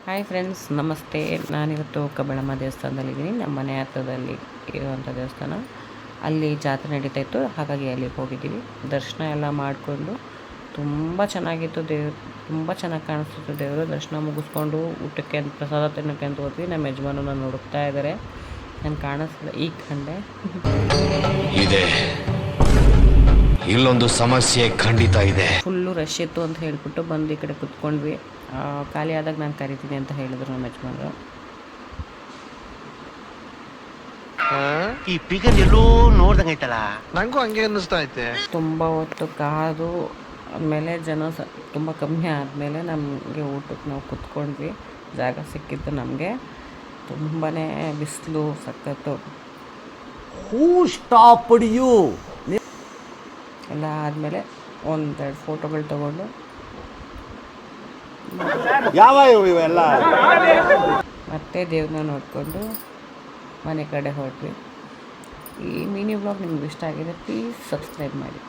Hi friends, ನಮಸ್ತೆ. ನಾನಿವತ್ತು ಕಬ್ಬಳಮ್ಮ ದೇವಸ್ಥಾನದಲ್ಲಿದ್ದೀನಿ. ನಮ್ಮ ಮನೆ ಹತ್ರದಲ್ಲಿ ಇರುವಂಥ ದೇವಸ್ಥಾನ. ಅಲ್ಲಿ ಜಾತ್ರೆ ನಡೀತಾ ಇತ್ತು, ಹಾಗಾಗಿ ಅಲ್ಲಿಗೆ ಹೋಗಿದ್ದೀವಿ. ದರ್ಶನ ಎಲ್ಲ ಮಾಡಿಕೊಂಡು ತುಂಬ ಚೆನ್ನಾಗಿತ್ತು. ತುಂಬ ಚೆನ್ನಾಗಿ ಕಾಣಿಸ್ತಿತ್ತು ದೇವರು. ದರ್ಶನ ಮುಗಿಸ್ಕೊಂಡು ಊಟಕ್ಕೆ ಅಂತ ಪ್ರಸಾದ ತಿನ್ನೋಕ್ಕೆ ಅಂತ ಹೋದ್ವಿ. ನಮ್ಮ ಯಜಮಾನು ನಾನು ಹುಡುಕ್ತಾ ಇದ್ದಾರೆ, ನಾನು ಕಾಣಿಸ್ತಿಲ್ಲ. ಈಗ ಕಂಡೆ ಇದೆ, ಇಲ್ಲೊಂದು ಸಮಸ್ಯೆ ಖಂಡಿತ ಇದೆ. ಫುಲ್ಲು ರಶ್ ಇತ್ತು ಅಂತ ಹೇಳ್ಬಿಟ್ಟು ಬಂದು ಈ ಕಡೆ ಕುತ್ಕೊಂಡ್ವಿ. ಖಾಲಿ ಆದಾಗ ನಾನು ಕರಿತೀನಿ ಅಂತ ಹೇಳಿದ್ರು ನಮ್ಮ ಯಜಮಾನರು. ಈ ಪಿಗರ್ ಎಲ್ಲೋ ನೋಡ್ದಂಗೈತಲ್ಲ, ನಂಗೂ ಹಂಗೆ ಅನ್ನಿಸ್ತಾ ಐತೆ. ತುಂಬ ಹೊತ್ತು ಕಾದು ಆದಮೇಲೆ ಜನ ತುಂಬ ಕಮ್ಮಿ ಆದಮೇಲೆ ನಮಗೆ ಊಟಕ್ಕೆ ನಾವು ಕುತ್ಕೊಂಡ್ವಿ. ಜಾಗ ಸಿಕ್ಕಿತ್ತು ನಮಗೆ. ತುಂಬಾ ಬಿಸಿಲು ಸಖತ್ತು. ಎಲ್ಲ ಆದಮೇಲೆ ಒಂದೆರಡು ಫೋಟೋಗಳು ತೊಗೊಂಡು ಯಾವ ಇವೆಲ್ಲ ಮತ್ತೆ ದೇವ್ರನ್ನ ನೋಡಿಕೊಂಡು ಮನೆ ಕಡೆ ಹೊರಟ್ವಿ. ಈ ಮಿನಿ ವ್ಲಾಗ್ ನಿಮ್ಗೆ ಇಷ್ಟ ಆಗಿದೆ, ಪ್ಲೀಸ್ ಸಬ್ಸ್ಕ್ರೈಬ್ ಮಾಡಿ.